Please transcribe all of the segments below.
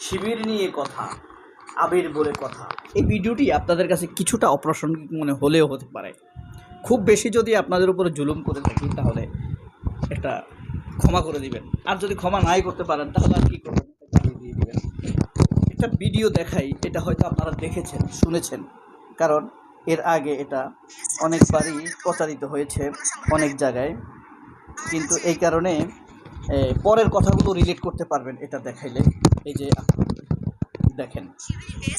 শিবির নিয়ে কথা, আবির বলে কথা। এই ভিডিওটি আপনাদের কাছে কিছুটা অপ্রাসঙ্গিক মনে হলেও হতে পারে। খুব বেশি যদি আপনাদের উপরে জুলুম করে থাকি তাহলে একটা ক্ষমা করে দিবেন, আর যদি ক্ষমা নাই করতে পারেন তাহলে আর কী করবেন, গালি দিয়ে দিবেন। একটা ভিডিও দেখাই, এটা হয়তো আপনারা দেখেছেন, শুনেছেন, কারণ এর আগে এটা অনেকবারই প্রচারিত হয়েছে অনেক জায়গায়, কিন্তু এই কারণে পরের কথাগুলো রিলেট করতে পারবেন এটা দেখাইলে। এই যে দেখেন,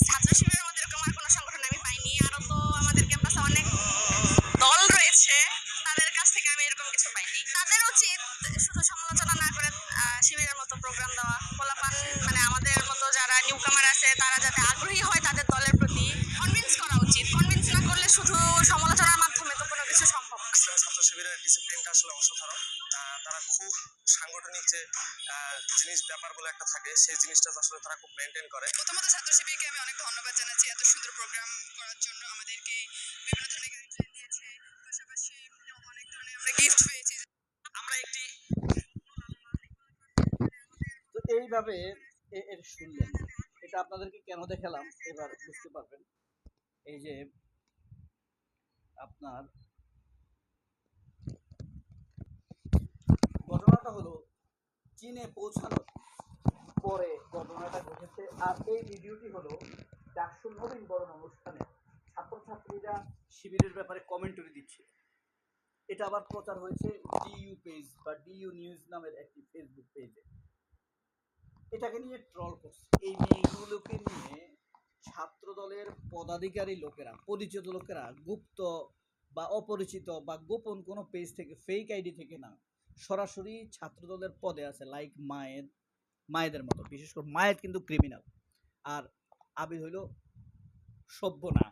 ছাত্র শিবিরের মধ্যে এরকম আর কোনো সংগঠন আমি পাইনি। আরো তো আমাদের ক্যাম্পাসে অনেক দল রয়েছে, তাদের কাছ থেকে আমি এরকম কিছু পাইনি। তাদের উচিত শুধু সমালোচনা না করে শিবিরের মতো প্রোগ্রাম দেওয়া, পোলাপান মানে আমাদের মতো যারা নিউ কামার আছে তারা যাতে আগ্রহী হয় তাদের দলের প্রতি, কনভিন্স করা উচিত। কনভিন্স না করলে শুধু সমালোচনার মাধ্যমে তো কোনো কিছু সম্ভব না। ছাত্র শিবিরের ডিসিপ্লিনটা আসলে অসাধারণ। তারা খুব সাংগঠনিক যে জিনিস ব্যাপারগুলো একটা থাকে, সেই জিনিসটা আসলে তারা খুব মেনটেন করে। প্রথমত ছাত্র শিবিরকে আমি অনেক ধন্যবাদ জানাচ্ছি এত সুন্দর প্রোগ্রাম করার জন্য। আমাদেরকে বিভিন্ন ধরনের গাইডলাইন দিয়েছে, পাশাপাশি অনেক ধরনের আমরা গিফট পেয়েছি। আমরা একটি তো এইভাবে এর শুনলেন, এটা আপনাদেরকে কেন দেখালাম এবার বুঝতে পারবেন। এই যে আপনার ঘটনাটা হলো চীনে পৌঁছানোর পরে ঘটনাটা ঘটেছে, আর এই ভিডিওটি হলো ডাকসুর নবীনবরণ অনুষ্ঠানে ছাত্রছাত্রীরা শিবিরের ব্যাপারে কমেন্টারি দিচ্ছে। এটা আবার প্রচার হয়েছে ডিইউ পেজ বা ডিইউ নিউজ নামের একটি ফেসবুক পেজে। এটাকে নিয়ে ট্রল করছে। এই মেয়েগুলোকে নিয়ে ছাত্র দলের পদাধিকারী লোকেরা, পরিচিত লোকেরা, গুপ্ত বা অপরিচিত বা গোপন কোনো পেজ থেকে, ফেক আইডি থেকে না, সরাসরি ছাত্র দলের পদে আছে, লাইক মায়েদের মতো। বিশেষ করে মায়েদ কিন্তু ক্রিমিনাল, আর আবির হইল সভ্য না।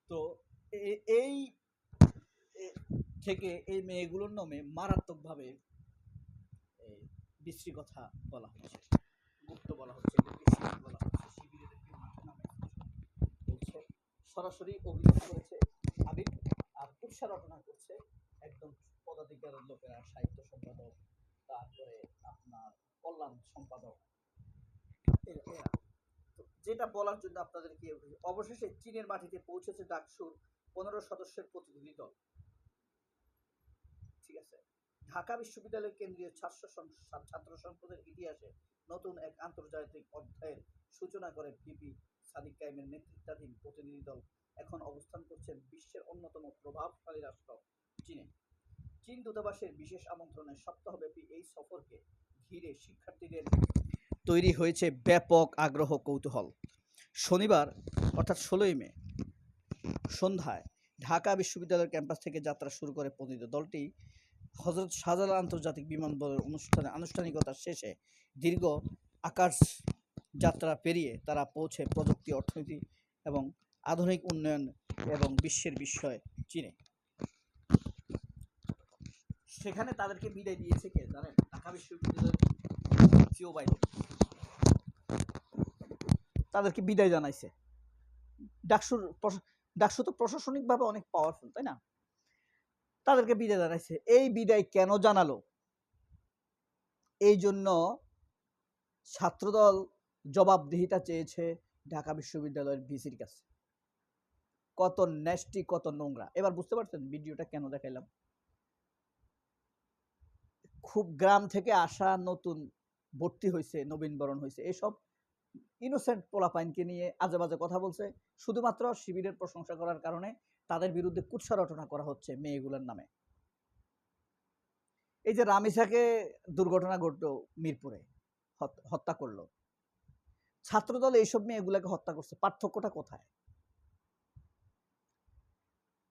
তো এই থেকে এই মেয়েগুলোর নামে মারাত্মকভাবে বিশ্রী কথা বলা হচ্ছে, গুপ্ত বলা হচ্ছে, বলা হচ্ছে, শিবিরের নামে বলছে। সরাসরি অভিযোগ করেছে আবির, আর কুৎসা রটনা করছে একদম পদাধিকারের লোকেরা, সাহিত্য সম্পাদক, তারপরে আপনার কল্যাণ সম্পাদক, এরা। যেটা বলার জন্য আপনাদেরকে, অবশেষে চীনের মাটিতে পৌঁছেছে ডাকসুর 15 সদস্যের প্রতিনিধি দল। ঠিক আছে, ঢাকা বিশ্ববিদ্যালয় কেন্দ্রীয় ছাত্র সংসদের ইতিহাসে নতুন এক আন্তর্জাতিক অধ্যায়ের সূচনা করে ভিপি সাদিক কায়েমের নেতৃত্বাধীন প্রতিনিধি দল এখন অবস্থান করছেন বিশ্বের অন্যতম প্রভাবশালী রাষ্ট্র চীনে। চীন দূতাবাসের বিশেষ আমন্ত্রণে সপ্তাহব্যাপী এই সফরকে ঘিরে শিক্ষার্থীদের তৈরি হয়েছে ব্যাপক আগ্রহ, কৌতূহল। শনিবার অর্থাৎ 16ই মে সন্ধ্যায় ঢাকা বিশ্ববিদ্যালয়ের ক্যাম্পাস থেকে যাত্রা শুরু করে প্রতিনিধি দলটি হযরত শাহজালাল আন্তর্জাতিক বিমানবন্দর আনুষ্ঠানিকতা শেষে দীর্ঘ আকাশ যাত্রা পেরিয়ে তারা পৌঁছে প্রযুক্তি, অর্থনীতি এবং আধুনিক উন্নয়ন এবং বিশ্বের বিস্ময় চীনে। সেখানে তাদেরকে বিদায় দিয়েছে কে জানেন? ঢাকা বিশ্ববিদ্যালয়ের জিও বাইডেন তাদেরকে বিদায় জানাইছে। ডাকসু তো প্রশাসনিকভাবে অনেক পাওয়ারফুল, তাই না? তাদেরকে বিদায় জানাইছে। এই বিদায় কেন জানালো? এই জন্য ছাত্রদল জবাবদিহিতা চেয়েছে ঢাকা বিশ্ববিদ্যালয়ের ভিসির কাছে। কত ন্যাস্টি, কত নোংরা। এবার বুঝতে পারছেন ভিডিওটা কেন দেখাইলাম? খুব গ্রাম থেকে আসা, নতুন ভর্তি হয়েছে, নবীনবরণ হয়েছে, এসব ইনোসেন্ট পোলাপাইনকে নিয়ে আজে বাজে কথা বলছে, শুধুমাত্র শিবিরের প্রশংসা করার কারণে তাদের বিরুদ্ধে কুৎসা রটনা করা হচ্ছে মেয়েগুলোর নামে। এই যে রামিসাকে দুর্ঘটনা ঘটলো, মিরপুরে হত্যা করলো, ছাত্রদল এইসব মেয়েগুলোকে হত্যা করছে। পার্থক্যটা কোথায়?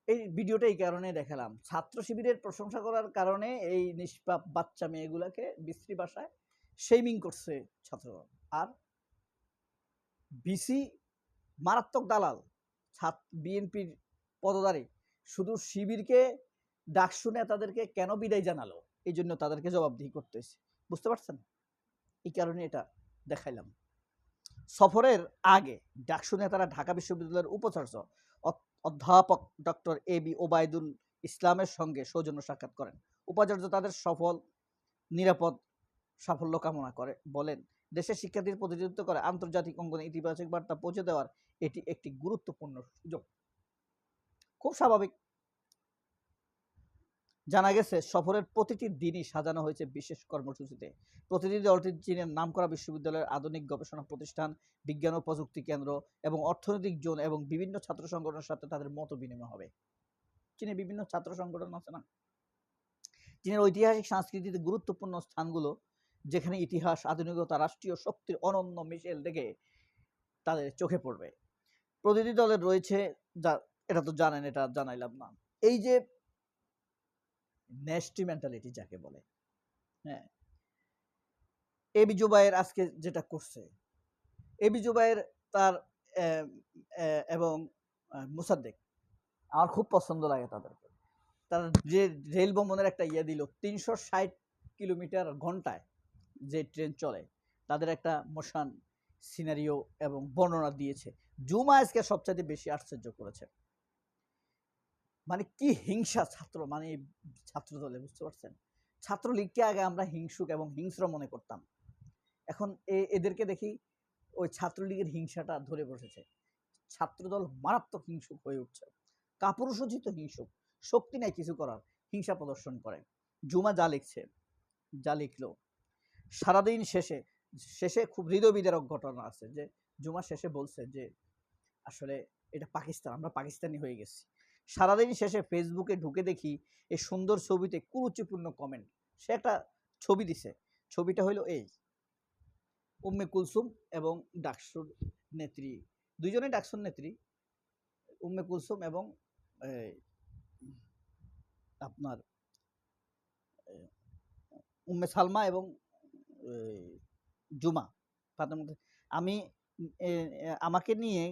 এই ভিডিওটা এই কারণে দেখালাম, ছাত্র শিবিরের প্রশংসা করার কারণে এই নিষ্পাপ বাচ্চা মেয়েগুলাকে বিশ্রী ভাষায় শেমিং করছে ছাত্রদল। আর বিসি মারাত্মক দালাল, বিএনপির পদধারী, শুধু শিবিরকে, ডাকসু নেতাদেরকে কেন বিদায় জানালো, এই জন্য তাদেরকে জবাবদিহি করতেছে। বুঝতে পারছেন? এই কারণে এটা দেখাইলাম। সফরের আগে ডাকসু নেতারা ঢাকা বিশ্ববিদ্যালয়ের উপাচার্য অধ্যাপক ডক্টর এবি ওবায়দুল ইসলামের সঙ্গে সৌজন্য সাক্ষাৎ করেন। উপাচার্য তাদের সফল, নিরাপদ সাফল্য কামনা করে বলেন, দেশের শিক্ষার্থীর প্রতিনিধিত্ব করে আন্তর্জাতিক অঙ্গনে ইতিবাচক বার্তা পৌঁছে দেওয়ার এটি একটি গুরুত্বপূর্ণ সুযোগ। খুব স্বাভাবিক। জানা গেছে সফরের প্রতিটি দিনই সাজানো হয়েছে বিশেষ কর্মসূচিতে। প্রতিনিধি দলটি চীনের নামকরা বিশ্ববিদ্যালয়ের আধুনিক গবেষণা প্রতিষ্ঠান, বিজ্ঞান ও প্রযুক্তি কেন্দ্র এবং অর্থনৈতিক জোন এবং বিভিন্ন ছাত্র সংগঠনের সাথে তাদের মত বিনিময় হবে। চীনে বিভিন্ন ছাত্র সংগঠন আছে না? চীনের ঐতিহাসিক সংস্কৃতিতে গুরুত্বপূর্ণ স্থানগুলো, যেখানে ইতিহাস, আধুনিকতা, রাষ্ট্রীয় শক্তির অনন্য মিশেল দেখে তাদের চোখে পড়বে। প্রতিনিধি দলের রয়েছে, যা এটা তো জানেন, এটা জানাইলাম না, এই যে নেস্টি মেন্টালিটি যাকে বলে, হ্যাঁ, এবি জুবায়ের আজকে যেটা করছে, এবি জুবায়ের তার এবং মুসাদ্দেক, আমার খুব পছন্দ লাগে তাদেরকে। তার যে রেল ভ্রমণের একটা ইয়ে দিল, 360 কিলোমিটার ঘন্টায় যে ট্রেন চলে, তাদের একটা মোশন সিনারিও এবং বর্ণনা দিয়েছে। জুমা আজকে সবচাইতে বেশি আশ্চর্য করেছে। মানে কি হিংসা ছাত্র, মানে ছাত্র দলে, বুঝতে পারছেন? ছাত্রলীগকে আগে আমরা হিংসুক এবং হিংস্র মনে করতাম, এখন এদেরকে দেখি ওই ছাত্রলীগের হিংসাটা ধরে বসেছে। ছাত্রদল মারাত্মক হিংসুক হয়ে উঠছে, কাপুরুষোচিত হিংসুক, শক্তি নাই কিছু করার, হিংসা প্রদর্শন করে। জুমা যা লিখছে, যা লিখলো, সারাদিন শেষে শেষে খুব হৃদয় বিদারক ঘটনা আছে, যে জুমা শেষে বলছে যে আসলে এটা পাকিস্তান, আমরা পাকিস্তানি হয়ে গেছি। সারাদিন শেষে ফেসবুকে ঢুকে দেখি এই সুন্দর ছবিতে কুরুচিপূর্ণ কমেন্ট। সে একটা ছবি দিছে, ছবিটা হইলো এই উম্মে কুলসুম এবং ডাকসুর নেত্রী, দুইজনেই ডাকসুর নেত্রী, উম্মে কুলসুম এবং আপনার উম্মে সালমা এবং জুমা। আমি আমাকে নিয়ে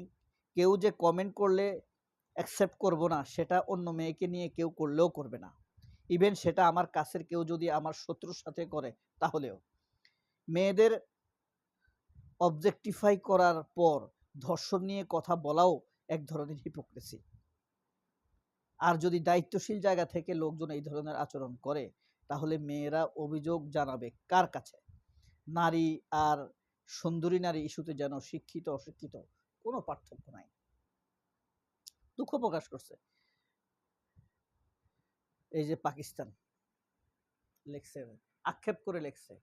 কেউ যে কমেন্ট করলে অ্যাকসেপ্ট করব না, সেটা অন্য মেয়েকে নিয়ে কেউ করলেও করবে না। ইভেন সেটা আমার কাছের কেউ যদি আমার শত্রুর সাথে করে তাহলেও। মেয়েদের অবজেক্টিফাই করার পর ধর্ষণ নিয়ে কথা বলাও এক ধরনের হিপোক্রেসি। আর যদি দায়িত্বশীল জায়গা থেকে লোকজন এই ধরনের আচরণ করে, তাহলে মেয়েরা অভিযোগ জানাবে কার কাছে? নারী আর সুন্দরী নারী ইস্যুতে যেন শিক্ষিত অশিক্ষিত কোনো পার্থক্য নাই। দুঃখ প্রকাশ করছে এই যে পাকিস্তান লেখছে, আক্ষেপ করে লেখছে,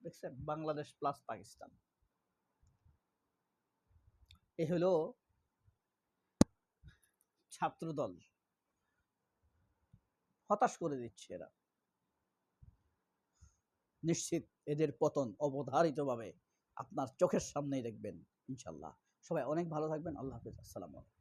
দেখছেন, বাংলাদেশ প্লাস পাকিস্তান। এ হলো ছাত্রদল, হতাশ করে দিচ্ছে এরা। নিশ্চিত এদের পতন অবধারিতভাবে আপনার চোখের সামনেই দেখবেন ইনশাল্লাহ। সবাই অনেক ভালো থাকবেন। আল্লাহ হাফেজ। আসসালামু আলাইকুম।